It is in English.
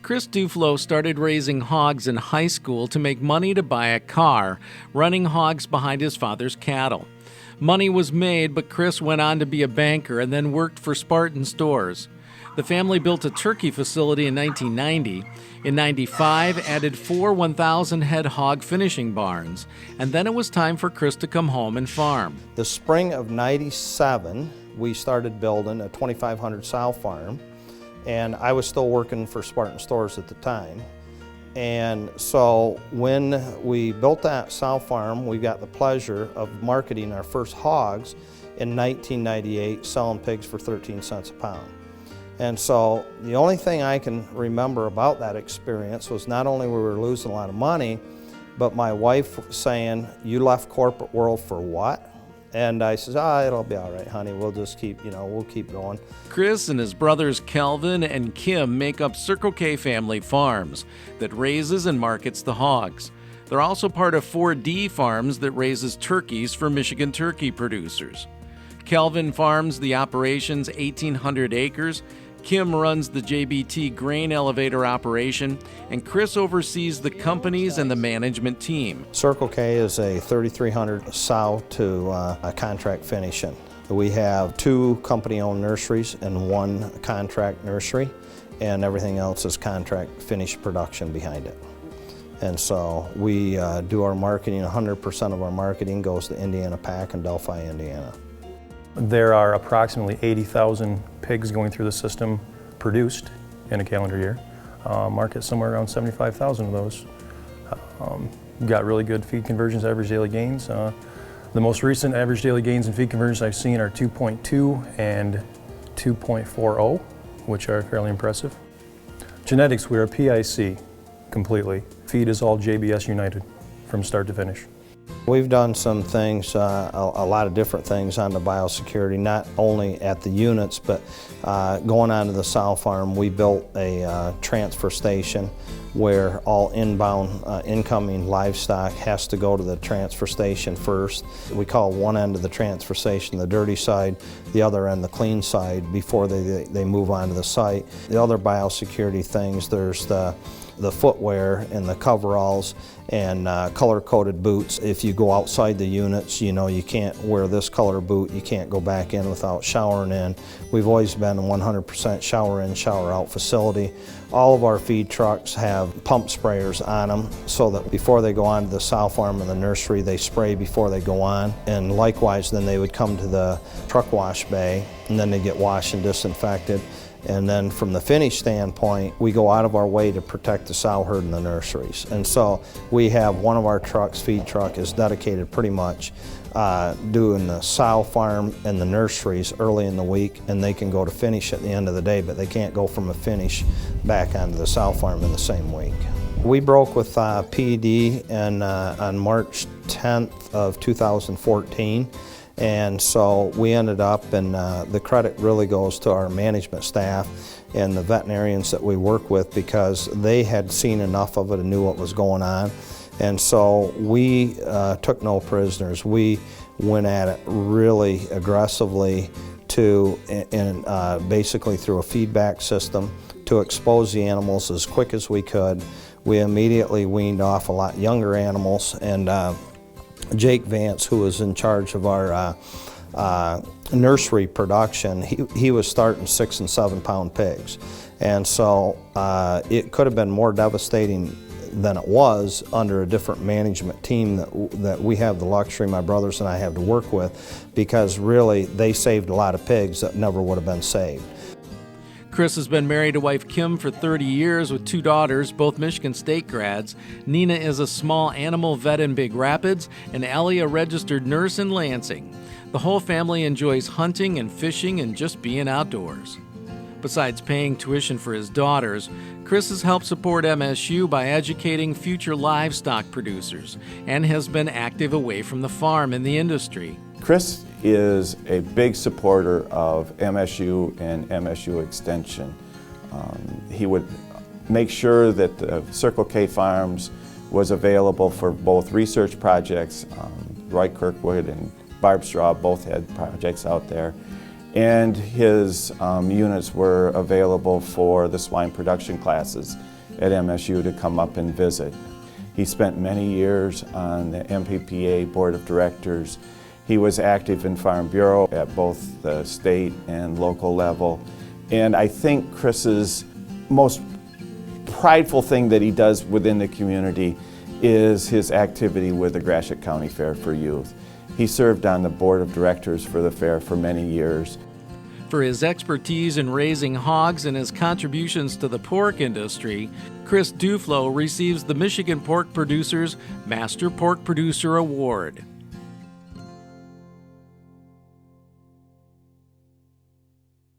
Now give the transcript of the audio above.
Kris Duflo started raising hogs in high school to make money to buy a car, running hogs behind his father's cattle. Money was made, but Kris went on to be a banker and then worked for Spartan Stores. The family built a turkey facility in 1990. In 95, added 4 1,000-head hog finishing barns, and then it was time for Kris to come home and farm. The spring of '97, we started building a 2,500 sow farm, and I was still working for Spartan Stores at the time. And so when we built that sow farm, we got the pleasure of marketing our first hogs in 1998, selling pigs for 13 cents a pound. And so the only thing I can remember about that experience was not only we were losing a lot of money, but my wife saying, "You left corporate world for what?" And I says, "It'll be all right, honey. We'll just keep, we'll keep going." Kris and his brothers Kelvin and Kim make up Circle K Family Farms that raises and markets the hogs. They're also part of 4D Farms that raises turkeys for Michigan turkey producers. Kelvin farms the operation's 1,800 acres. Kim runs the JBT grain elevator operation, and Kris oversees the companies and the management team. Circle K is a 3,300 sow to a contract finishing. We have 2 company-owned nurseries and 1 contract nursery, and everything else is contract finished production behind it. And so we do our marketing. 100% of our marketing goes to Indiana Pack in Delphi, Indiana. There are approximately 80,000 pigs going through the system produced in a calendar year. Market somewhere around 75,000 of those. Got really good feed conversions, average daily gains. The most recent average daily gains in feed conversions I've seen are 2.2 and 2.40, which are fairly impressive. Genetics, we're a PIC completely. Feed is all JBS United from start to finish. We've done some things, a lot of different things on the biosecurity, not only at the units, but going on to the sow farm, we built a transfer station where all inbound, incoming livestock has to go to the transfer station first. We call one end of the transfer station the dirty side, the other end the clean side before they move on to the site. The other biosecurity things, there's the footwear and the coveralls and color-coded boots. If you go outside the units, you can't wear this color boot, you can't go back in without showering in. We've always been a 100% shower in, shower out facility. All of our feed trucks have pump sprayers on them so that before they go on to the sow farm and the nursery, they spray before they go on. And likewise, then they would come to the truck wash bay and then they get washed and disinfected. And then from the finish standpoint, we go out of our way to protect the sow herd in the nurseries. And so we have one of our trucks, feed truck, is dedicated pretty much doing the sow farm and the nurseries early in the week, and they can go to finish at the end of the day, but they can't go from a finish back onto the sow farm in the same week. We broke with PED on March 10th of 2014. And so we ended up, and the credit really goes to our management staff and the veterinarians that we work with, because they had seen enough of it and knew what was going on. And so we took no prisoners. We went at it really aggressively basically through a feedback system to expose the animals as quick as we could. We immediately weaned off a lot younger animals, and Jake Vance, who was in charge of our nursery production, he was starting 6 and 7 pound pigs. And so it could have been more devastating than it was under a different management team that we have the luxury, my brothers and I, have to work with, because really they saved a lot of pigs that never would have been saved. Kris has been married to wife Kim for 30 years with 2 daughters, both Michigan State grads. Nina is a small animal vet in Big Rapids, and Ellie a registered nurse in Lansing. The whole family enjoys hunting and fishing and just being outdoors. Besides paying tuition for his daughters, Kris has helped support MSU by educating future livestock producers and has been active away from the farm in the industry. Kris is a big supporter of MSU and MSU Extension. He would make sure that the Circle K Farms was available for both research projects. Roy Kirkwood and Barb Straw both had projects out there. and his units were available for the swine production classes at MSU to come up and visit. He spent many years on the MPPA Board of Directors. He was active in Farm Bureau at both the state and local level. And I think Kris's most prideful thing that he does within the community is his activity with the Gratiot County Fair for Youth. He served on the board of directors for the fair for many years. For his expertise in raising hogs and his contributions to the pork industry, Kris Duflo receives the Michigan Pork Producers Master Pork Producer Award.